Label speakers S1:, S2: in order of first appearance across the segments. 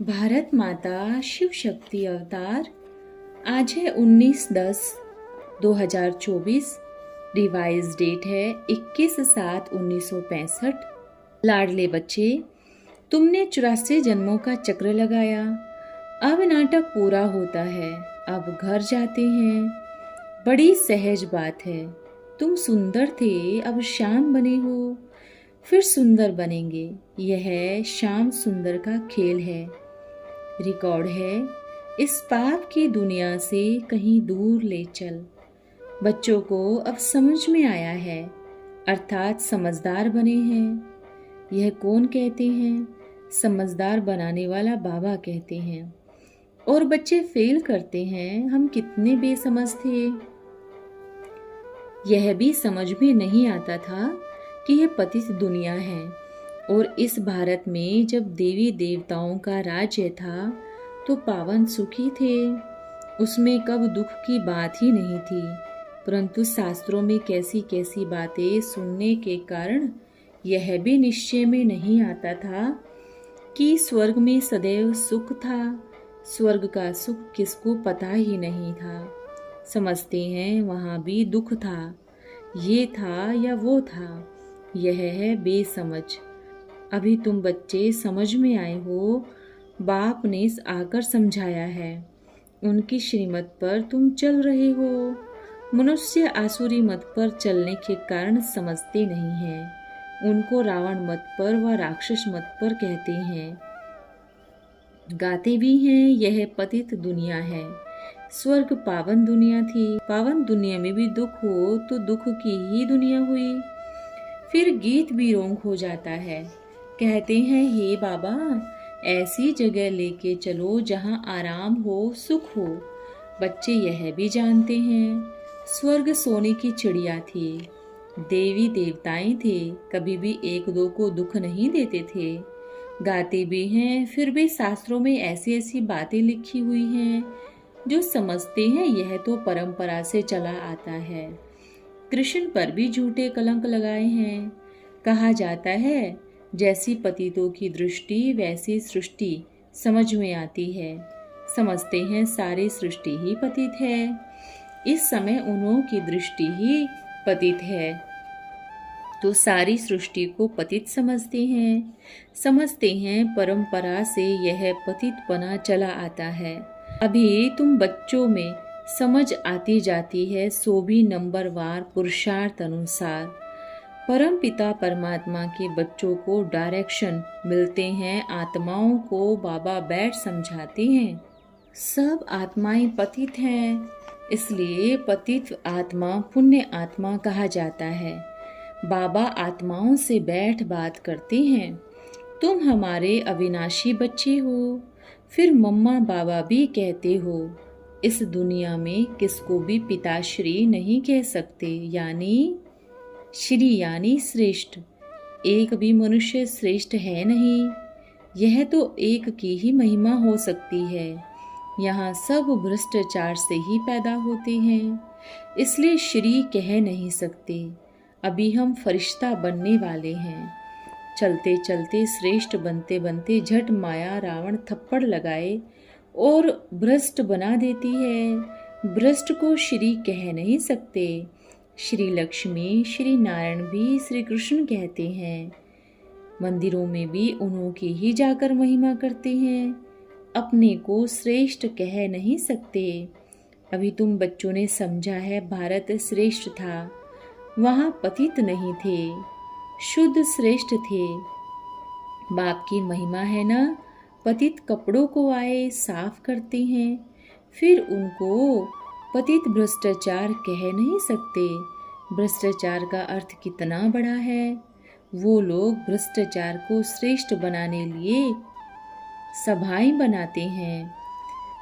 S1: भारत माता शिव शक्ति अवतार। आज है 19/10/2024। रिवाइज डेट है 21/7/1965। लाडले बच्चे, तुमने 84 जन्मों का चक्र लगाया। अब नाटक पूरा होता है, अब घर जाते हैं। बड़ी सहज बात है। तुम सुंदर थे, अब श्याम बने हो, फिर सुंदर बनेंगे। यह श्याम सुंदर का खेल है। रिकॉर्ड है, इस पाप की दुनिया से कहीं दूर ले चल। बच्चों को अब समझ में आया है, अर्थात समझदार बने हैं। यह कौन कहते हैं? समझदार बनाने वाला बाबा कहते हैं। और बच्चे फेल करते हैं, हम कितने बेसमझ थे। यह भी समझ में नहीं आता था कि यह पतित दुनिया है। और इस भारत में जब देवी देवताओं का राज्य था तो पावन सुखी थे, उसमें कब दुख की बात ही नहीं थी। परंतु शास्त्रों में कैसी कैसी बातें सुनने के कारण यह भी निश्चय में नहीं आता था कि स्वर्ग में सदैव सुख था। स्वर्ग का सुख किसको पता ही नहीं था। समझते हैं वहाँ भी दुख था, ये था या वो था। यह है बेसमझ। अभी तुम बच्चे समझ में आए हो, बाप ने आकर समझाया है। उनकी श्रीमत पर तुम चल रहे हो। मनुष्य आसुरी मत पर चलने के कारण समझते नहीं हैं। उनको रावण मत पर व राक्षस मत पर कहते हैं। गाते भी हैं, यह पतित दुनिया है। स्वर्ग पावन दुनिया थी। पावन दुनिया में भी दुख हो तो दुख की ही दुनिया हुई। फिर गीत भी रोंग हो जाता है। कहते हैं, हे बाबा, ऐसी जगह लेके चलो जहाँ आराम हो, सुख हो। बच्चे यह भी जानते हैं, स्वर्ग सोने की चिड़िया थी। देवी देवताएं थे, कभी भी एक दो को दुख नहीं देते थे। गाते भी हैं, फिर भी शास्त्रों में ऐसी ऐसी बातें लिखी हुई हैं जो समझते हैं यह तो परंपरा से चला आता है। कृष्ण पर भी झूठे कलंक लगाए हैं। कहा जाता है, जैसी पतितों की दृष्टि वैसी सृष्टि समझ में आती है। समझते हैं सारी सृष्टि ही पतित है। इस समय उन्हों की दृष्टि ही पतित है तो सारी सृष्टि को पतित समझते हैं। समझते हैं परंपरा से यह पतित बना चला आता है। अभी तुम बच्चों में समझ आती जाती है, सो भी नंबरवार पुरुषार्थ अनुसार। परम पिता परमात्मा के बच्चों को डायरेक्शन मिलते हैं। आत्माओं को बाबा बैठ समझाते हैं। सब आत्माएं पतित हैं, इसलिए पतित आत्मा पुण्य आत्मा कहा जाता है। बाबा आत्माओं से बैठ बात करते हैं। तुम हमारे अविनाशी बच्चे हो। फिर मम्मा बाबा भी कहते हो। इस दुनिया में किसको भी पिताश्री नहीं कह सकते, यानी श्री यानी श्रेष्ठ। एक भी मनुष्य श्रेष्ठ है नहीं। यह तो एक की ही महिमा हो सकती है। यहाँ सब भ्रष्टाचार से ही पैदा होते हैं, इसलिए श्री कह नहीं सकते। अभी हम फरिश्ता बनने वाले हैं। चलते चलते श्रेष्ठ बनते बनते झट माया रावण थप्पड़ लगाए और भ्रष्ट बना देती है। भ्रष्ट को श्री कह नहीं सकते। श्री लक्ष्मी श्री नारायण भी श्री कृष्ण कहते हैं। मंदिरों में भी उन्हों की ही जाकर महिमा करते हैं। अपने को श्रेष्ठ कह नहीं सकते। अभी तुम बच्चों ने समझा है, भारत श्रेष्ठ था। वहाँ पतित नहीं थे, शुद्ध श्रेष्ठ थे। बाप की महिमा है ना। पतित कपड़ों को आए साफ करते हैं, फिर उनको पतित भ्रष्टाचार कह नहीं सकते। भ्रष्टाचार का अर्थ कितना बड़ा है। वो लोग भ्रष्टाचार को श्रेष्ठ बनाने लिए सभाएं बनाते हैं,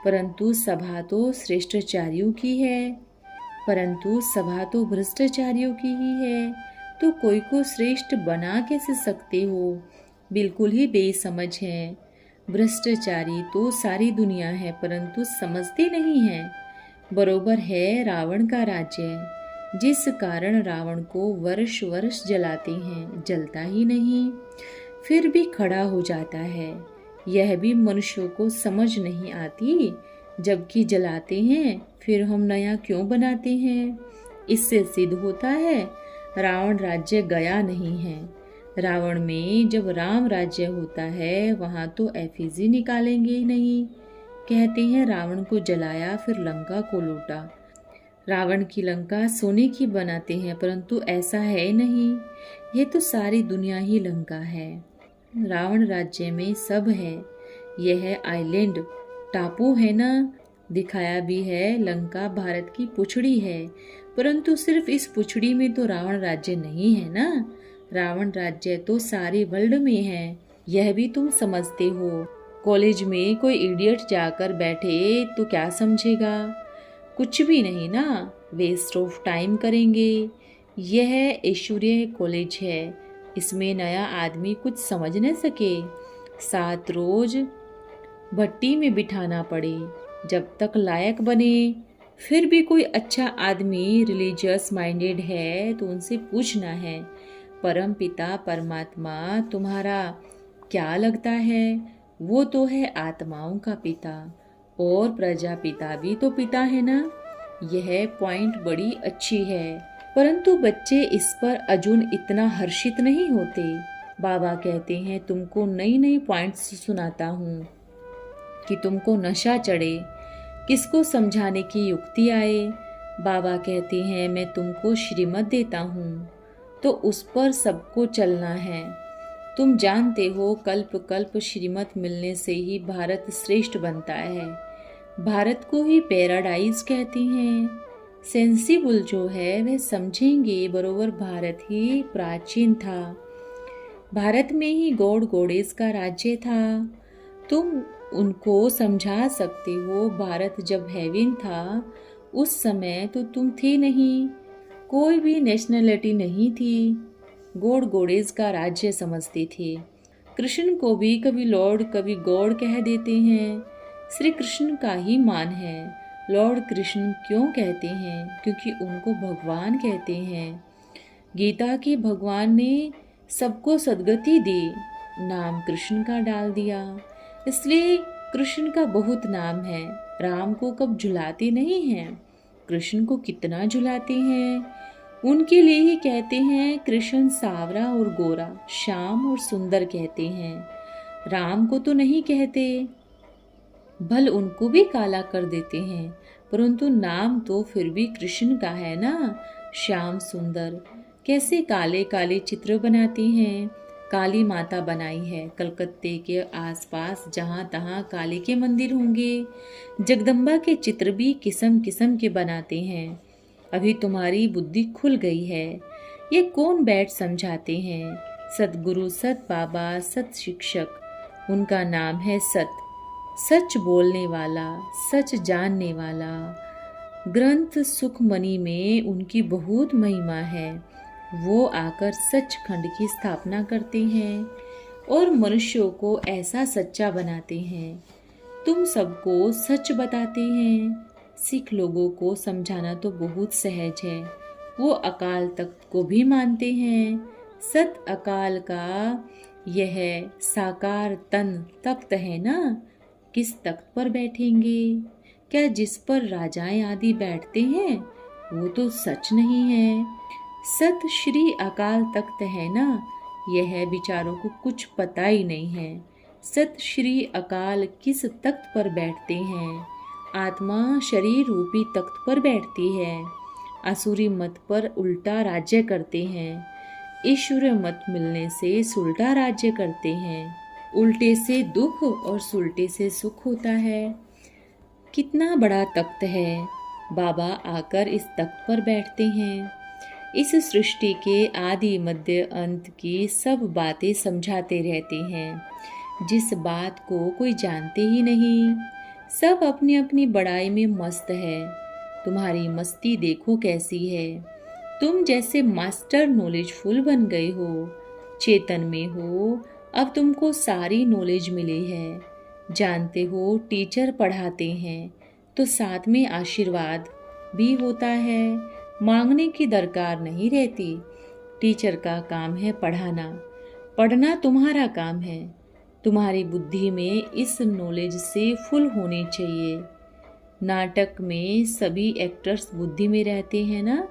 S1: परंतु सभा तो श्रेष्ठाचार्यों की है। परंतु सभा तो भ्रष्टाचारियों की ही है, तो कोई को श्रेष्ठ बना कैसे सकते हो। बिल्कुल ही बेसमझ है। भ्रष्टाचारी तो सारी दुनिया है, परंतु समझते नहीं हैं। बरोबर है रावण का राज्य। जिस कारण रावण को वर्ष वर्ष जलाते हैं, जलता ही नहीं, फिर भी खड़ा हो जाता है। यह भी मनुष्यों को समझ नहीं आती, जबकि जलाते हैं फिर हम नया क्यों बनाते हैं। इससे सिद्ध होता है रावण राज्य गया नहीं है। रावण में जब राम राज्य होता है वहाँ तो एफिजी निकालेंगे ही नहीं। कहते हैं रावण को जलाया फिर लंका को लूटा। रावण की लंका सोने की बनाते हैं, परंतु ऐसा है नहीं, ये तो सारी दुनिया ही लंका है। रावण राज्य में सब है, यह है आइलैंड, टापू है ना। दिखाया भी है लंका भारत की पुछड़ी है, परंतु सिर्फ इस पुछड़ी में तो रावण राज्य नहीं है ना। रावण राज्य तो सारे वर्ल्ड में है, यह भी तुम समझते हो। कॉलेज में कोई इडियट जाकर बैठे तो क्या समझेगा, कुछ भी नहीं ना, वेस्ट ऑफ टाइम करेंगे। यह ऐश्वर्य कॉलेज है, इसमें नया आदमी कुछ समझ न सके, 7 रोज भट्टी में बिठाना पड़े जब तक लायक बने। फिर भी कोई अच्छा आदमी रिलीजियस माइंडेड है तो उनसे पूछना है, परम पिता परमात्मा तुम्हारा क्या लगता है। वो तो है आत्माओं का पिता, और प्रजापिता भी तो पिता है ना। यह पॉइंट बड़ी अच्छी है, परंतु बच्चे इस पर अजून इतना हर्षित नहीं होते। बाबा कहते हैं तुमको नई नई पॉइंट्स सुनाता हूँ कि तुमको नशा चढ़े, किसको समझाने की युक्ति आए। बाबा कहते हैं मैं तुमको श्रीमत देता हूँ तो उस पर सबको चलना है। तुम जानते हो कल्प कल्प श्रीमत मिलने से ही भारत श्रेष्ठ बनता है। भारत को ही पैराडाइज कहते हैं। सेंसिबल जो है वह समझेंगे बरोबर भारत ही प्राचीन था। भारत में ही गॉड गॉडेस का राज्य था। तुम उनको समझा सकते हो भारत जब हेवन था उस समय तो तुम थे नहीं, कोई भी नेशनलिटी नहीं थी, गॉड गॉडेस का राज्य समझते थे। कृष्ण को भी कभी लॉर्ड कभी गॉड कह देते हैं। श्री कृष्ण का ही मान है। लॉर्ड कृष्ण क्यों कहते हैं, क्योंकि उनको भगवान कहते हैं। गीता के भगवान ने सबको सद्गति दी, नाम कृष्ण का डाल दिया, इसलिए कृष्ण का बहुत नाम है। राम को कब झुलाते नहीं हैं, कृष्ण को कितना झुलाते हैं। उनके लिए ही कहते हैं कृष्ण सावरा और गोरा, श्याम और सुंदर कहते हैं। राम को तो नहीं कहते, भल उनको भी काला कर देते हैं, परंतु नाम तो फिर भी कृष्ण का है ना, श्याम सुंदर। कैसे काले काले चित्र बनाते हैं। काली माता बनाई है, कलकत्ते के आसपास जहाँ तहाँ काली के मंदिर होंगे। जगदम्बा के चित्र भी किस्म किस्म के बनाते हैं। अभी तुम्हारी बुद्धि खुल गई है, ये कौन बैठ समझाते हैं। सतगुरु सत बाबा सत शिक्षक, उनका नाम है सत, सच बोलने वाला, सच जानने वाला। ग्रंथ सुखमणि में उनकी बहुत महिमा है। वो आकर सचखंड की स्थापना करते हैं और मनुष्यों को ऐसा सच्चा बनाते हैं। तुम सबको सच बताते हैं। सिख लोगों को समझाना तो बहुत सहज है, वो अकाल तख्त को भी मानते हैं। सत अकाल का यह साकार तन तख्त है ना, किस तख्त पर बैठेंगे। क्या जिस पर राजाएं आदि बैठते हैं वो तो सच नहीं है। सत श्री अकाल तख्त है ना, यह बिचारों को कुछ पता ही नहीं है। सत श्री अकाल किस तख्त पर बैठते हैं। आत्मा शरीर रूपी तख्त पर बैठती है। असुरी मत पर उल्टा राज्य करते हैं। ईश्वर मत मिलने से सुलटा राज्य करते हैं। उल्टे से दुख और सुलटे से सुख होता है। कितना बड़ा तख्त है। बाबा आकर इस तख्त पर बैठते हैं। इस सृष्टि के आदि मध्य अंत की सब बातें समझाते रहते हैं, जिस बात को कोई जानते ही नहीं। सब अपनी अपनी बड़ाई में मस्त है। तुम्हारी मस्ती देखो कैसी है। तुम जैसे मास्टर नॉलेजफुल बन गए हो, चेतन में हो। अब तुमको सारी नॉलेज मिली है। जानते हो टीचर पढ़ाते हैं तो साथ में आशीर्वाद भी होता है। मांगने की दरकार नहीं रहती। टीचर का काम है पढ़ाना, पढ़ना तुम्हारा काम है। तुम्हारी बुद्धि में इस नॉलेज से फुल होनी चाहिए। नाटक में सभी एक्टर्स बुद्धि में रहते हैं ना,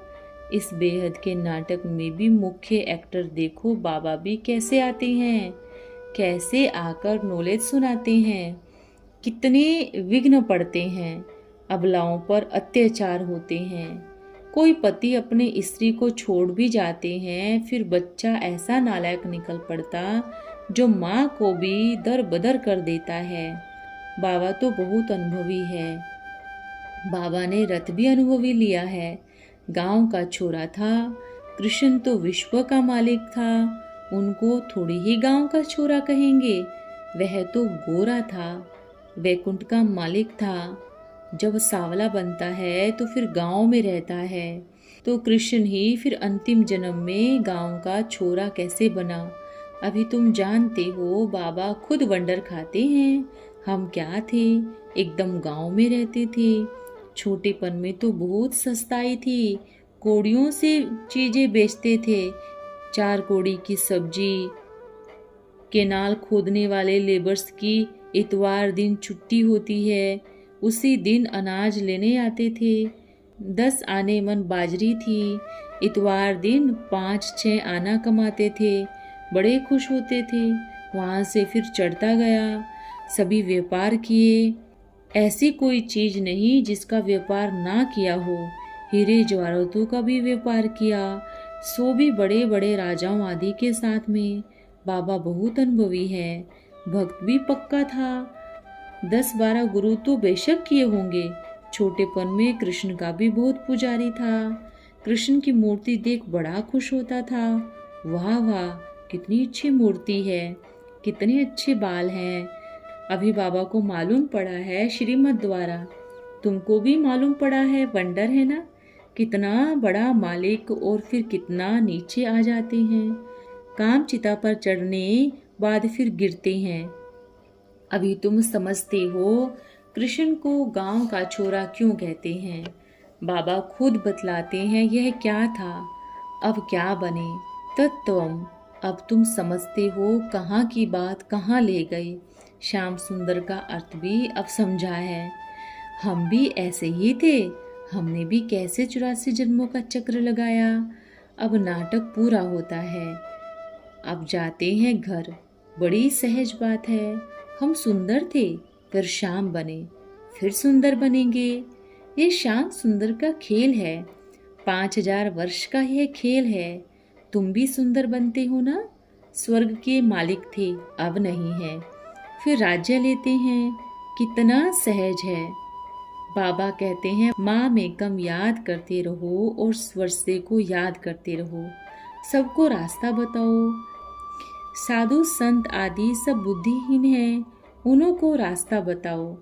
S1: इस बेहद के नाटक में भी मुख्य एक्टर देखो बाबा भी कैसे आते हैं, कैसे आकर नॉलेज सुनाते हैं। कितने विघ्न पड़ते हैं, अबलाओं पर अत्याचार होते हैं। कोई पति अपने स्त्री को छोड़ भी जाते हैं, फिर बच्चा ऐसा नालायक निकल पड़ता जो माँ को भी दर बदर कर देता है। बाबा तो बहुत अनुभवी है। बाबा ने रथ भी अनुभवी लिया है। गांव का छोरा था, कृष्ण तो विश्व का मालिक था, उनको थोड़ी ही गांव का छोरा कहेंगे। वह तो गोरा था, वैकुंठ का मालिक था। जब सांवला बनता है तो फिर गांव में रहता है, तो कृष्ण ही फिर अंतिम जन्म में गांव का छोरा कैसे बना। अभी तुम जानते हो बाबा खुद वंडर खाते हैं। हम क्या थे, एकदम गांव में रहते थे। छोटेपन में तो बहुत सस्ताई थी, कौड़ियों से चीजें बेचते थे। 4 कौड़ी की सब्जी, केनाल खोदने वाले लेबर्स की इतवार दिन छुट्टी होती है, उसी दिन अनाज लेने आते थे। 10 आने मन बाजरी थी, इतवार दिन 5-6 आना कमाते थे, बड़े खुश होते थे। वहाँ से फिर चढ़ता गया, सभी व्यापार किए। ऐसी कोई चीज नहीं जिसका व्यापार ना किया हो। हीरे जवाहरातों का भी व्यापार किया, सो भी बड़े बड़े राजाओं आदि के साथ में। बाबा बहुत अनुभवी है, भक्त भी पक्का था। 10-12 गुरु तो बेशक किए होंगे। छोटेपन में कृष्ण का भी बहुत पुजारी था। कृष्ण की मूर्ति देख बड़ा खुश होता था। वाह वाह, कितनी अच्छी मूर्ति है, कितने अच्छे बाल हैं। अभी बाबा को मालूम पड़ा है श्रीमद् द्वारा, तुमको भी मालूम पड़ा है, वंडर है ना। कितना बड़ा मालिक और फिर कितना नीचे आ जाते हैं। काम चिता पर चढ़ने बाद फिर गिरते हैं। अभी तुम समझते हो कृष्ण को गांव का छोरा क्यों कहते हैं। बाबा खुद बतलाते हैं यह क्या था, अब क्या बने। तत्वम, अब तुम समझते हो कहाँ की बात कहाँ ले गई। श्याम सुंदर का अर्थ भी अब समझा है। हम भी ऐसे ही थे, हमने भी कैसे 84 जन्मों का चक्र लगाया। अब नाटक पूरा होता है, अब जाते हैं घर। बड़ी सहज बात है। हम सुंदर थे, फिर श्याम बने, फिर सुंदर बनेंगे। ये श्याम सुंदर का खेल है, 5000 वर्ष का यह खेल है। तुम भी सुंदर बनते हो ना। स्वर्ग के मालिक थे, अब नहीं है, फिर राज्य लेते हैं। कितना सहज है। बाबा कहते हैं माँ में कम याद करते रहो और स्वर्से को याद करते रहो। सबको रास्ता बताओ। साधु संत आदि सब बुद्धिहीन हैं, उन्हों को रास्ता बताओ।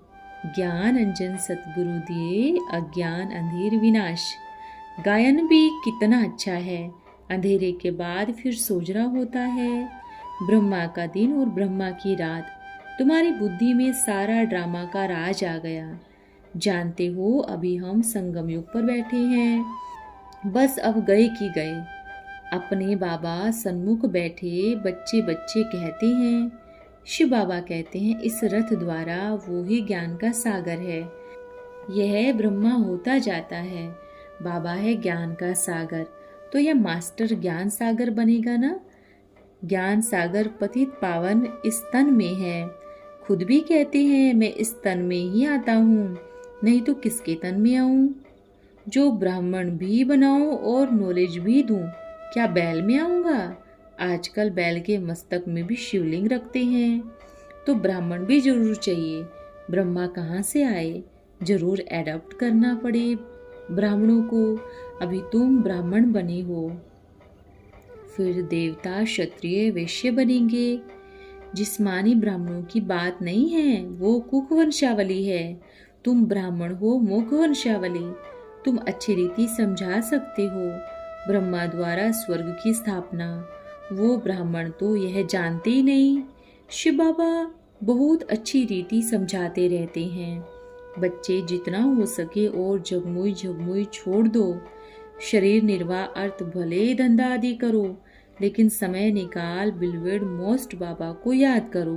S1: ज्ञान अंजन सतगुरु दिए, अज्ञान अंधेर विनाश। गायन भी कितना अच्छा है। अंधेरे के बाद फिर सोजरा होता है। ब्रह्मा का दिन और ब्रह्मा की रात। तुम्हारी बुद्धि में सारा ड्रामा का राज आ गया। जानते हो अभी हम संगम युग पर बैठे हैं। बस अब गए कि गए। अपने बाबा सन्मुख बैठे बच्चे बच्चे कहते हैं। शिव बाबा कहते हैं इस रथ द्वारा वो ही ज्ञान का सागर है। यह ब्रह्मा होता जाता है, बाबा है ज्ञान का सागर। तो यह मास्टर ज्ञान सागर बनेगा ना। ज्ञान सागर पतित पावन इस तन में है। खुद भी कहते हैं मैं इस तन में ही आता हूँ, नहीं तो किसके तन में आऊं। जो ब्राह्मण भी बनाऊं और नॉलेज भी दूं, क्या बैल में आऊंगा। आजकल बैल के मस्तक में भी शिवलिंग रखते हैं, तो ब्राह्मण भी जरूर चाहिए। ब्रह्मा कहाँ से आए, जरूर एडॉप्ट करना पड़े ब्राह्मणों को। अभी तुम ब्राह्मण बने हो, फिर देवता क्षत्रिय वैश्य बनेंगे। जिस्मानी ब्राह्मणों की बात नहीं है, वो कुक वंशावली है। तुम ब्राह्मण हो मुख वंशावली। तुम अच्छी रीति समझा सकते हो। ब्रह्मा द्वारा स्वर्ग की स्थापना, वो ब्राह्मण तो यह जानते ही नहीं। शिव बाबा बहुत अच्छी रीति समझाते रहते हैं। बच्चे जितना हो सके और जगमुई जगमुई छोड़ दो। शरीर निर्वाह अर्थ भले धंधा आदि करो, लेकिन समय निकाल बिलवेड मोस्ट बाबा को याद करो।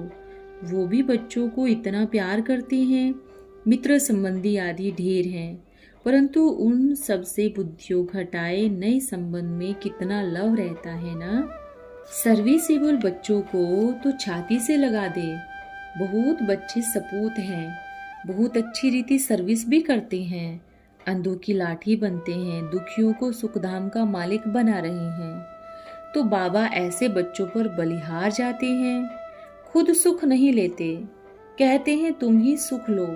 S1: वो भी बच्चों को इतना प्यार करते हैं। मित्र संबंधी आदि ढेर हैं, परंतु उन सबसे बुद्धियों घटाए नए संबंध में कितना लव रहता है ना। सर्विसेबल बच्चों को तो छाती से लगा दे। बहुत बच्चे सपूत हैं, बहुत अच्छी रीति सर्विस भी करते हैं, अंधों की लाठी बनते हैं, दुखियों को सुखधाम का मालिक बना रहे हैं। तो बाबा ऐसे बच्चों पर बलिहार जाते हैं, खुद सुख नहीं लेते, कहते हैं तुम ही सुख लो।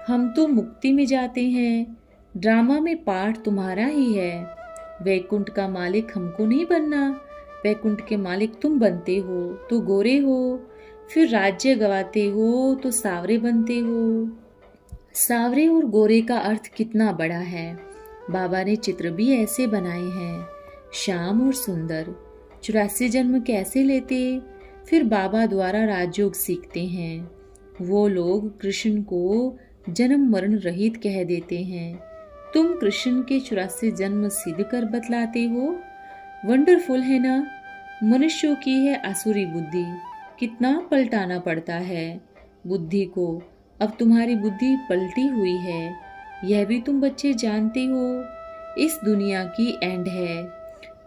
S1: हम तो मुक्ति में जाते हैं, ड्रामा में पार्ट तुम्हारा ही है। वैकुंठ का मालिक हमको नहीं बनना, वैकुंठ के मालिक तुम बनते हो तो गोरे हो, फिर राज्य गवाते हो तो सावरे बनते हो। सावरे और गोरे का अर्थ कितना बड़ा है। बाबा ने चित्र भी ऐसे बनाए हैं, श्याम और सुंदर। 84 जन्म कैसे लेते, फिर बाबा द्वारा राजयोग सीखते हैं। वो लोग कृष्ण को जन्म मरण रहित कह देते हैं। तुम कृष्ण के 84 जन्म सिद्ध कर बतलाते हो। वंडरफुल है ना। मनुष्यों की है आसुरी बुद्धि, कितना पलटाना पड़ता है बुद्धि को। अब तुम्हारी बुद्धि पलटी हुई है, यह भी तुम बच्चे जानते हो। इस दुनिया की एंड है।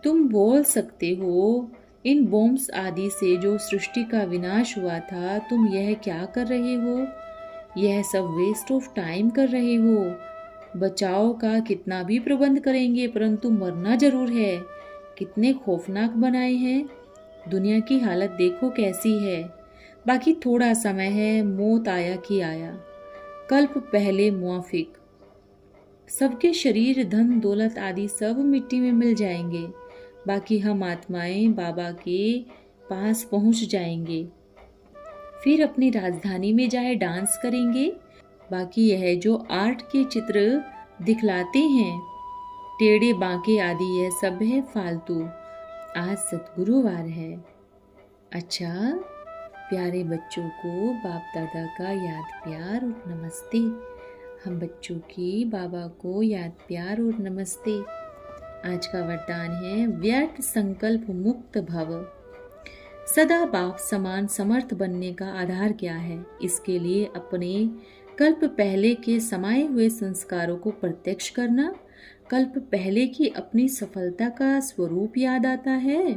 S1: तुम बोल सकते हो, इन बॉम्ब्स आदि से जो सृष्टि का विनाश हुआ था, तुम यह क्या कर रहे हो? यह सब वेस्ट ऑफ टाइम कर रहे हो। बचाव का कितना भी प्रबंध करेंगे, परंतु मरना जरूर है। कितने खौफनाक बनाए हैं। दुनिया की हालत देखो कैसी है। बाकी थोड़ा समय है, मौत आया कि आया। कल्प पहले मुआफिक। सबके शरीर धन दौलत आदि सब मिट्टी में मिल जाएंगे। बाकी हम आत्माएं बाबा के पास पहुंच जाएंगे, फिर अपनी राजधानी में जाए डांस करेंगे। बाकी यह जो आर्ट के चित्र दिखलाते हैं, टेढ़े बांके आदि, यह सब है फालतू। आज सतगुरुवार है। अच्छा, प्यारे बच्चों को बाप दादा का याद प्यार और नमस्ते। हम बच्चों की बाबा को याद प्यार और नमस्ते। आज का वरदान है व्यर्थ संकल्प मुक्त भव। सदा बाप समान समर्थ बनने का आधार क्या है? इसके लिए अपने कल्प पहले के समाये हुए संस्कारों को प्रत्यक्ष करना। कल्प पहले की अपनी सफलता का स्वरूप याद आता है।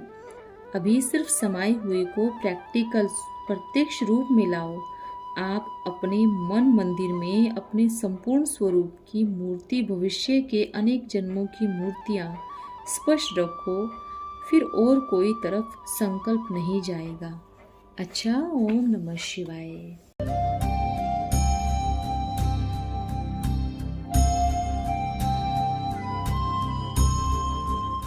S1: अभी सिर्फ समाये हुए को प्रैक्टिकल प्रत्यक्ष रूप में लाओ। आप अपने मन मंदिर में अपने संपूर्ण स्वरूप की मूर्ति, भविष्य के अनेक जन्मों की मूर्तियां स्पष्ट रखो, फिर और कोई तरफ संकल्प नहीं जाएगा। अच्छा, ओम नमः शिवाय।